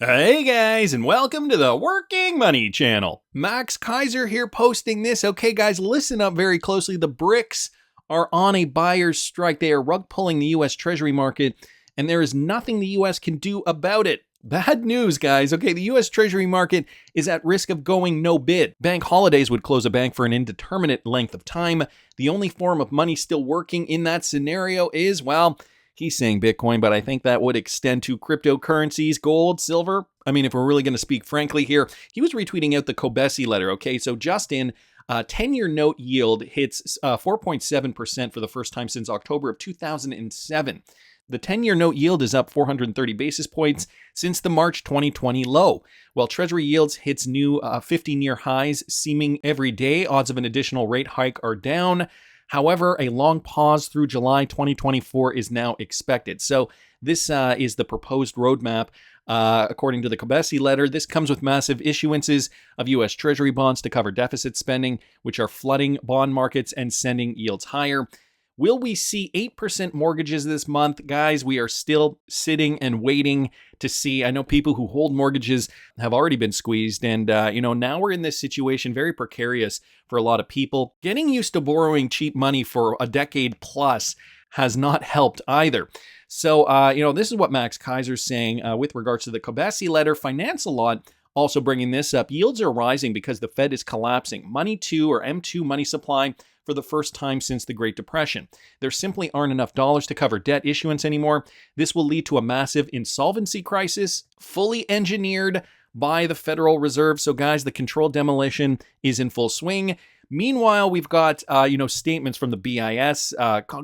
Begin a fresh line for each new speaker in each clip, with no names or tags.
Hey guys, and welcome to the Working Money channel. Max Kaiser here posting this. Okay guys, listen up very closely. The BRICS are on a buyer's strike. They are rug pulling the US Treasury market, and there is nothing the US can do about it. Bad news, guys. Okay, the US Treasury market is at risk of going no bid. Bank holidays would close a bank for an indeterminate length of time. The only form of money still working in that scenario is, well, he's saying Bitcoin, but I think that would extend to cryptocurrencies, gold, silver. I mean, if we're really going to speak frankly here, he was retweeting out the Kobesi letter. Okay, so Justin, 10-year note yield hits 4.7% for the first time since October of 2007. The 10-year note yield is up 430 basis points since the March 2020 low. While Treasury yields hits new 15-year highs seeming every day, odds of an additional rate hike are down. However, a long pause through July 2024 is now expected. So this is the proposed roadmap. According to the Kobesi letter, this comes with massive issuances of U.S. Treasury bonds to cover deficit spending, which are flooding bond markets and sending yields higher. Will we see 8% mortgages this month? Guys, we are still sitting and waiting to see. I know people who hold mortgages have already been squeezed, and now we're in this situation, very precarious for a lot of people. Getting used to borrowing cheap money for a decade plus has not helped either. So, this is what Max Kaiser's saying with regards to the Kobesi letter. Finance a Lot also bringing this up. Yields are rising because the Fed is collapsing. Money 2 or M2 money supply for the first time since the Great Depression. There simply aren't enough dollars to cover debt issuance anymore. This will lead to a massive insolvency crisis, fully engineered by the Federal Reserve. So guys, the controlled demolition is in full swing. Meanwhile, we've got, statements from the BIS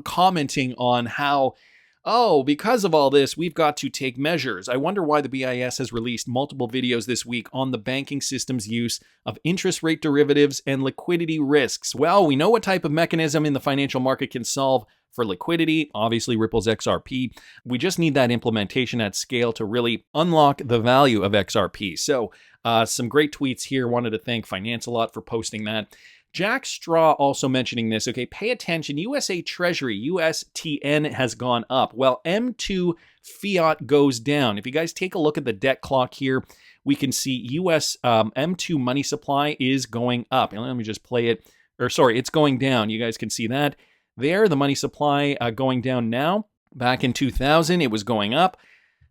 commenting on how, because of all this, we've got to take measures. I wonder why the BIS has released multiple videos this week on the banking system's use of interest rate derivatives and liquidity risks. Well, we know what type of mechanism in the financial market can solve for liquidity, obviously Ripple's XRP. We just need that implementation at scale to really unlock the value of XRP. So some great tweets here. Wanted to thank Finance a Lot for posting that. Jack Straw also mentioning this. Okay, pay attention. USA Treasury, USTN has gone up. Well, M2 fiat goes down. If you guys take a look at the debt clock here, we can see US M2 money supply is going up. And let me just play it. It's going down. You guys can see that there. The money supply going down now. Back in 2000, it was going up.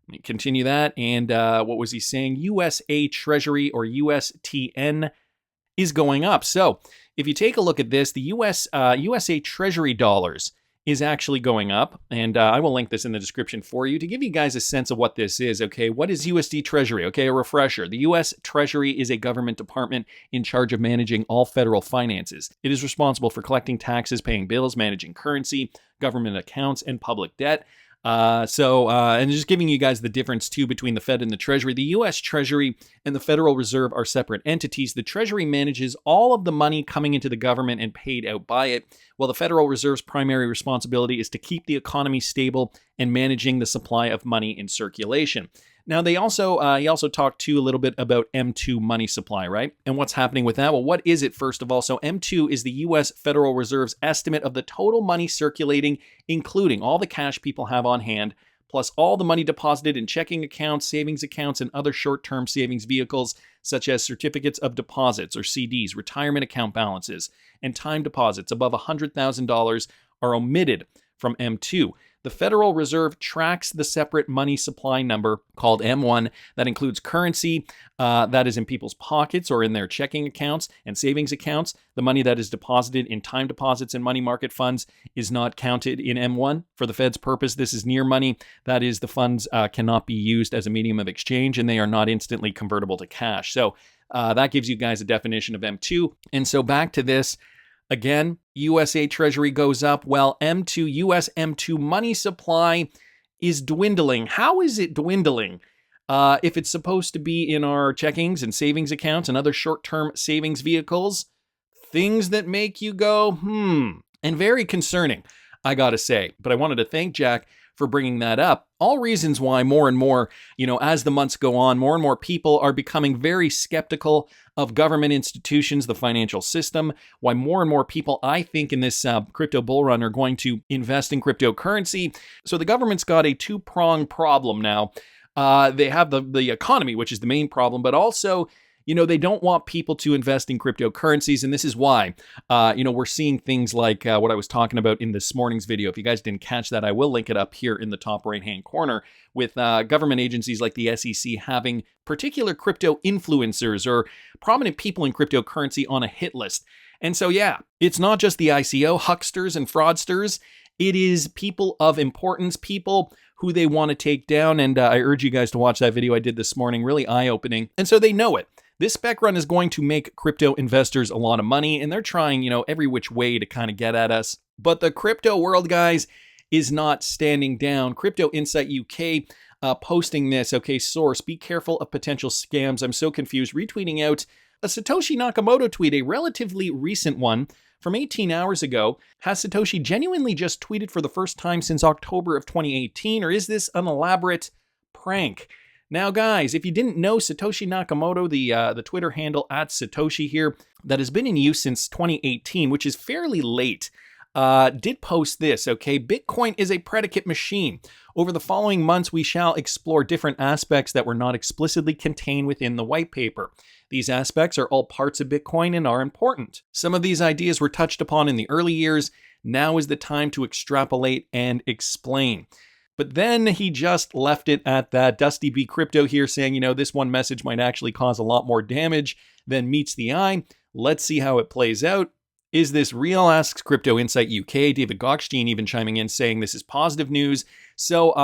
Let me continue that. And what was he saying? USA Treasury or USTN is going up. So if you take a look at this, the USA Treasury dollars is actually going up, and I will link this in the description for you to give you guys a sense of what this is, okay? What is USD Treasury? Okay, a refresher. The US Treasury is a government department in charge of managing all federal finances. It is responsible for collecting taxes, paying bills, managing currency, government accounts, and public debt. And just giving you guys the difference too between the Fed and the Treasury. The U.S. Treasury and the Federal Reserve are separate entities. The Treasury manages all of the money coming into the government and paid out by it, while the Federal Reserve's primary responsibility is to keep the economy stable and managing the supply of money in circulation. Now, he also talked too a little bit about M2 money supply, right? And what's happening with that? Well, what is it, first of all? So M2 is the U.S. Federal Reserve's estimate of the total money circulating, including all the cash people have on hand, plus all the money deposited in checking accounts, savings accounts, and other short-term savings vehicles, such as certificates of deposits or CDs, retirement account balances, and time deposits above $100,000 are omitted from M2. The Federal Reserve tracks the separate money supply number called M1 that includes currency that is in people's pockets or in their checking accounts and savings accounts. The money that is deposited in time deposits and money market funds is not counted in M1. For the Fed's purpose, this is near money. That is, the funds cannot be used as a medium of exchange and they are not instantly convertible to cash. So that gives you guys a definition of M2. And so back to this. Again, USA Treasury goes up. Well, US M2 money supply is dwindling. How is it dwindling? If it's supposed to be in our checkings and savings accounts and other short-term savings vehicles, things that make you go, and very concerning, I gotta say. But I wanted to thank Jack for bringing that up. All reasons why more and more, as the months go on, more and more people are becoming very skeptical of government institutions, the financial system, why more and more people, I think, in this crypto bull run are going to invest in cryptocurrency. So the government's got a two-pronged problem now. They have the economy, which is the main problem, but also, they don't want people to invest in cryptocurrencies, and this is why. We're seeing things like what I was talking about in this morning's video. If you guys didn't catch that, I will link it up here in the top right-hand corner with government agencies like the SEC having particular crypto influencers or prominent people in cryptocurrency on a hit list. And so, yeah, it's not just the ICO hucksters and fraudsters. It is people of importance, people who they want to take down. And I urge you guys to watch that video I did this morning, really eye-opening. And so they know it. This spec run is going to make crypto investors a lot of money, and they're trying, every which way to kind of get at us. But the crypto world, guys, is not standing down. Crypto Insight UK posting this, okay, source, be careful of potential scams. I'm so confused. Retweeting out a Satoshi Nakamoto tweet, a relatively recent one from 18 hours ago. Has Satoshi genuinely just tweeted for the first time since October of 2018, or is this an elaborate prank? Now, guys, if you didn't know, Satoshi Nakamoto, the Twitter handle at Satoshi here, that has been in use since 2018, which is fairly late, did post this, okay? Bitcoin is a predicate machine. Over the following months, we shall explore different aspects that were not explicitly contained within the white paper. These aspects are all parts of Bitcoin and are important. Some of these ideas were touched upon in the early years. Now is the time to extrapolate and explain. But then he just left it at that. Dusty B Crypto here saying, this one message might actually cause a lot more damage than meets the eye. Let's see how it plays out. Is this real? Asks Crypto Insight UK. David Gokhshtein even chiming in saying this is positive news. So,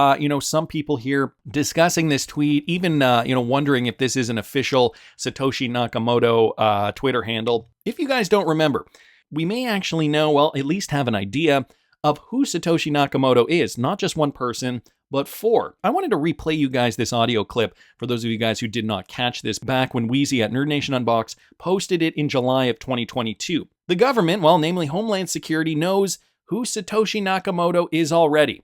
some people here discussing this tweet, even, wondering if this is an official Satoshi Nakamoto Twitter handle. If you guys don't remember, we may actually know, well, at least have an idea of who Satoshi Nakamoto is. Not just one person, but four. I wanted to replay you guys this audio clip for those of you guys who did not catch this back when Wheezy at Nerd Nation Unbox posted it in July of 2022. The government, well, namely Homeland Security, knows who Satoshi Nakamoto is already.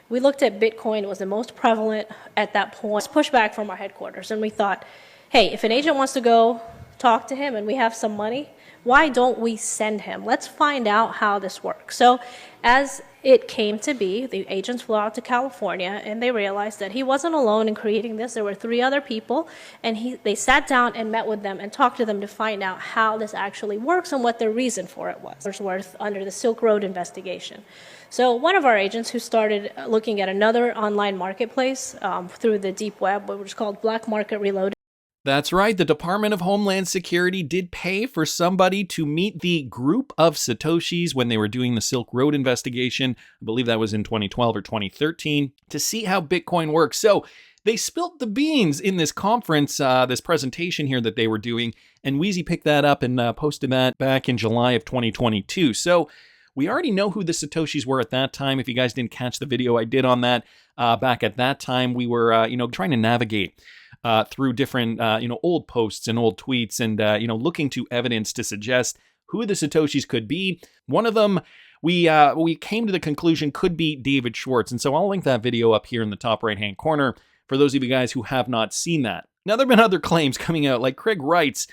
We looked at Bitcoin, it was the most prevalent at that point. Pushback from our headquarters, and we thought, hey, if an agent wants to go talk to him and we have some money, why don't we send him? Let's find out how this works. So as it came to be, the agents flew out to California and they realized that he wasn't alone in creating this. There were 3 other people, and they sat down and met with them and talked to them to find out how this actually works and what their reason for it was. Worth under the Silk Road investigation. So one of our agents who started looking at another online marketplace through the deep web, which is called Black Market Reloaded.
That's right, the Department of Homeland Security did pay for somebody to meet the group of Satoshis when they were doing the Silk Road investigation. I believe that was in 2012 or 2013, to see how Bitcoin works. So they spilt the beans in this conference, this presentation here that they were doing, and Wheezy picked that up and posted that back in July of 2022. So we already know who the Satoshis were at that time. If you guys didn't catch the video I did on that, back at that time, we were, trying to navigate through different, old posts and old tweets and, looking to evidence to suggest who the Satoshis could be. One of them, we came to the conclusion could be David Schwartz. And so I'll link that video up here in the top right-hand corner for those of you guys who have not seen that. Now, there have been other claims coming out, like Craig Wright's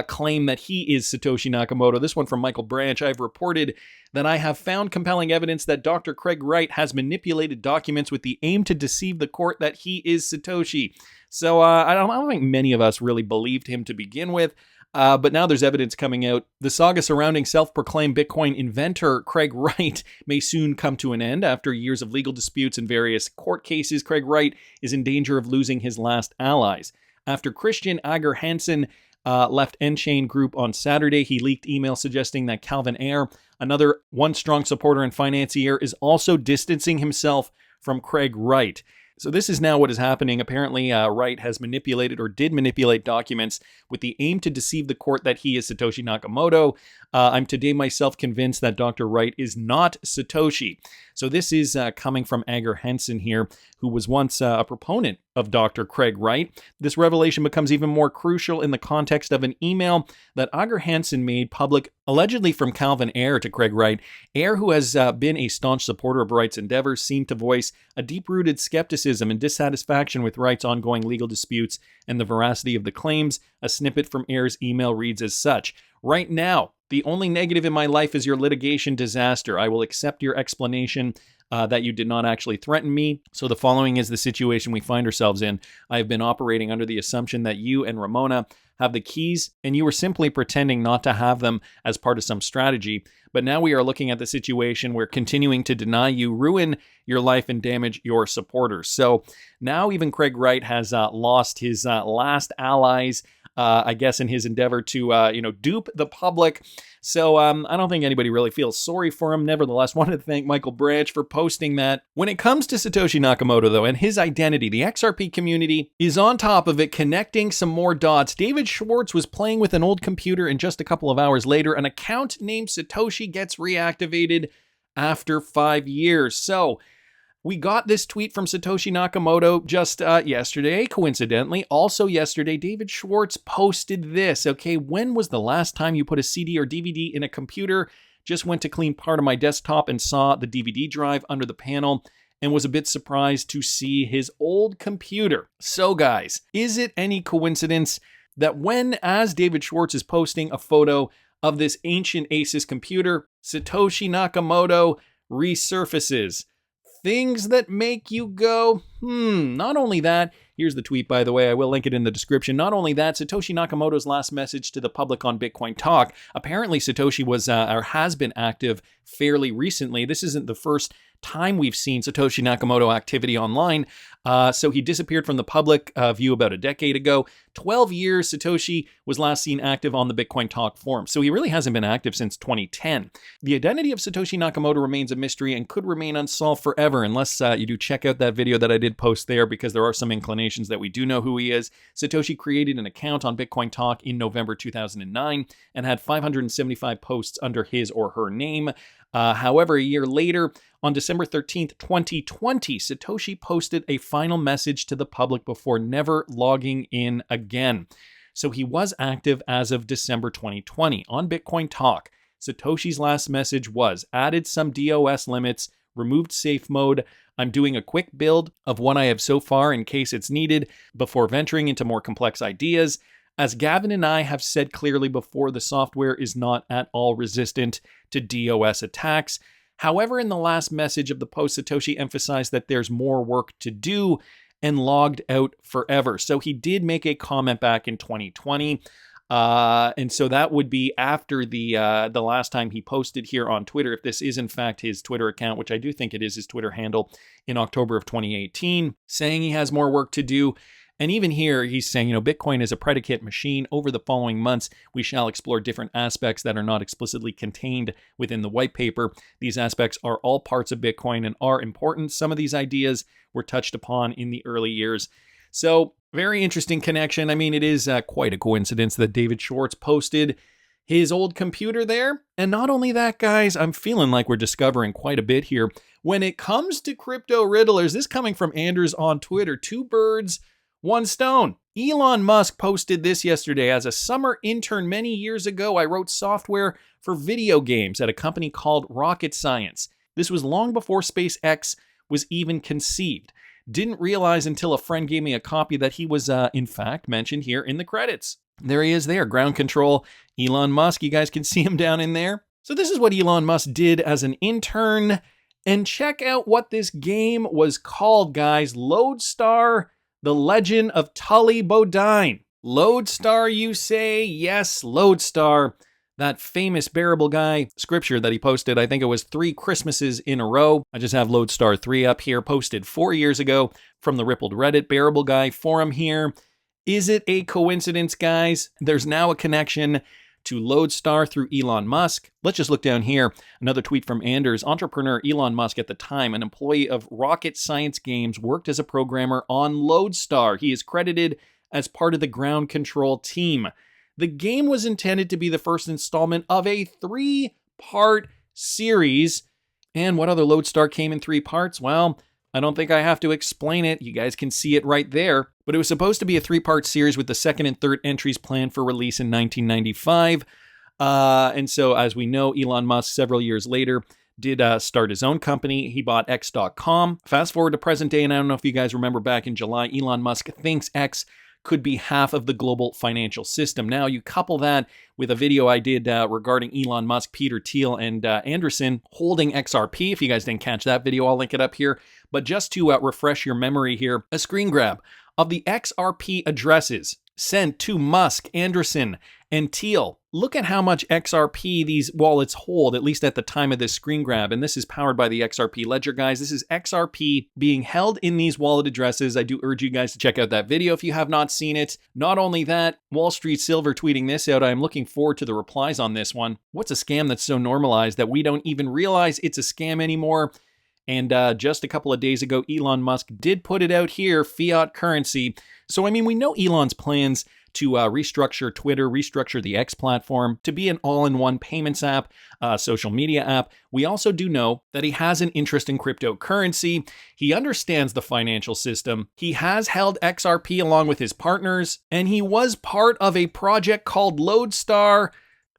claim that he is Satoshi Nakamoto. This one from Michael Branch. I've reported that I have found compelling evidence that Dr. Craig Wright has manipulated documents with the aim to deceive the court that he is Satoshi. So I don't think many of us really believed him to begin with. But now there's evidence coming out. The saga surrounding self-proclaimed Bitcoin inventor Craig Wright may soon come to an end. After years of legal disputes and various court cases, Craig Wright is in danger of losing his last allies. After Christian Ager Hansen left Enchain Group on Saturday, he leaked emails suggesting that Calvin Ayre, another one-strong supporter and financier, is also distancing himself from Craig Wright. So this is now what is happening. Apparently, Wright has manipulated or did manipulate documents with the aim to deceive the court that he is Satoshi Nakamoto. I'm today myself convinced that Dr. Wright is not Satoshi. So this is coming from Ager Hansen here, who was once a proponent of Dr. Craig Wright. This revelation becomes even more crucial in the context of an email that Ager Hansen made public, allegedly from Calvin Ayre to Craig Wright. Ayre, who has been a staunch supporter of Wright's endeavors, seemed to voice a deep-rooted skepticism and dissatisfaction with Wright's ongoing legal disputes and the veracity of the claims. A snippet from Ayre's email reads as such: "Right now, the only negative in my life is your litigation disaster. I will accept your explanation. that you did not actually threaten me. So the following is the situation we find ourselves in. I've been operating under the assumption that you and Ramona have the keys, and you were simply pretending not to have them as part of some strategy. But now we are looking at the situation where continuing to deny you ruin your life and damage your supporters. So now even Craig Wright has lost his last allies, I guess, in his endeavor to, dupe the public. So I don't think anybody really feels sorry for him. Nevertheless, wanted to thank Michael Branch for posting that. When it comes to Satoshi Nakamoto, though, and his identity, the XRP community is on top of it, connecting some more dots. David Schwartz was playing with an old computer, and just a couple of hours later, an account named Satoshi gets reactivated after 5 years. So we got this tweet from Satoshi Nakamoto just yesterday, coincidentally. Also yesterday, David Schwartz posted this. Okay, when was the last time you put a CD or DVD in a computer? Just went to clean part of my desktop and saw the DVD drive under the panel and was a bit surprised to see his old computer. So guys, is it any coincidence that when, as David Schwartz is posting a photo of this ancient Asus computer, Satoshi Nakamoto resurfaces? Things that make you go, Not only that, here's the tweet, by the way, I will link it in the description. Not only that, Satoshi Nakamoto's last message to the public on Bitcoin Talk. Apparently, Satoshi was or has been active fairly recently. This isn't the first time we've seen Satoshi Nakamoto activity online. So he disappeared from the public view about a decade ago. 12 years, Satoshi was last seen active on the Bitcoin Talk forum. So he really hasn't been active since 2010. The identity of Satoshi Nakamoto remains a mystery and could remain unsolved forever unless you do check out that video that I did post there, because there are some inclinations that we do know who he is. Satoshi created an account on Bitcoin Talk in November 2009 and had 575 posts under his or her name. However, a year later, on December 13th, 2020, Satoshi posted a final message to the public before never logging in again. So he was active as of December 2020 on Bitcoin Talk. Satoshi's last message was, added some DOS limits, removed safe mode. I'm doing a quick build of what I have so far in case it's needed before venturing into more complex ideas. As Gavin and I have said clearly before, the software is not at all resistant to DOS attacks. However, in the last message of the post, Satoshi emphasized that there's more work to do and logged out forever. So he did make a comment back in 2020. And so that would be after the last time he posted here on Twitter, if this is in fact his Twitter account, which I do think it is his Twitter handle, in October of 2018, saying he has more work to do. And even here, he's saying, Bitcoin is a predicate machine. Over the following months, we shall explore different aspects that are not explicitly contained within the white paper. These aspects are all parts of Bitcoin and are important. Some of these ideas were touched upon in the early years. So, very interesting connection. I mean, it is quite a coincidence that David Schwartz posted his old computer there. And not only that, guys, I'm feeling like we're discovering quite a bit here. When it comes to crypto riddlers, this coming from Anders on Twitter, 2 birds, 1 stone. Elon Musk posted this yesterday. As a summer intern many years ago, I wrote software for video games at a company called Rocket Science. This was long before SpaceX was even conceived. Didn't realize until a friend gave me a copy that he was, in fact, mentioned here in the credits. There he is there, ground control, Elon Musk. You guys can see him down in there. So this is what Elon Musk did as an intern. And check out what this game was called, guys. Loadstar, The Legend of Tully Bodine. Loadstar, you say? Yes, Loadstar. That famous Bearableguy scripture that he posted, I think it was 3 Christmases in a row. I just have Loadstar 3 up here, posted 4 years ago from the rippled Reddit Bearableguy forum here. Is it a coincidence, guys? There's now a connection to Loadstar through Elon Musk. Let's just look down here. Another tweet from Anders. Entrepreneur Elon Musk, at the time an employee of Rocket Science Games, worked as a programmer on Loadstar. He is credited as part of the ground control team. The game was intended to be the first installment of a 3-part series. And what other Loadstar came in 3 parts? Well, I don't think I have to explain it. You guys can see it right there. But it was supposed to be a 3-part series with the second and third entries planned for release in 1995. And so, as we know, Elon Musk, several years later, did start his own company. He bought X.com. Fast forward to present day, and I don't know if you guys remember back in July, Elon Musk thinks X could be half of the global financial system. Now, you couple that with a video I did regarding Elon Musk, Peter Thiel, and Andreessen holding XRP. If you guys didn't catch that video, I'll link it up here. But just to refresh your memory here, a screen grab of the XRP addresses sent to Musk, Andreessen, and Thiel. Look at how much XRP these wallets hold, at least at the time of this screen grab. And this is powered by the XRP ledger, guys. This is XRP being held in these wallet addresses. I do urge you guys to check out that video if you have not seen it. Not only that, Wall Street Silver tweeting this out. I am looking forward to the replies on this one. What's a scam that's so normalized that we don't even realize it's a scam anymore? And just a couple of days ago, Elon Musk did put it out here, fiat currency. So, I mean, we know Elon's plans to restructure Twitter, restructure the X platform to be an all-in-one payments app, social media app. We also do know that he has an interest in cryptocurrency. He understands the financial system. He has held XRP along with his partners, and he was part of a project called Loadstar.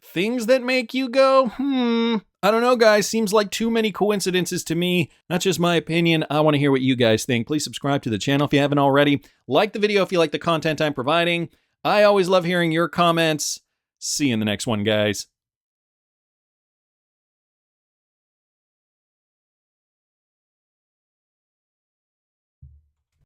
Things that make you go, I don't know, guys. Seems like too many coincidences to me. That's just my opinion. I want to hear what you guys think. Please subscribe to the channel if you haven't already. Like the video if you like the content I'm providing. I always love hearing your comments. See you in the next one, guys.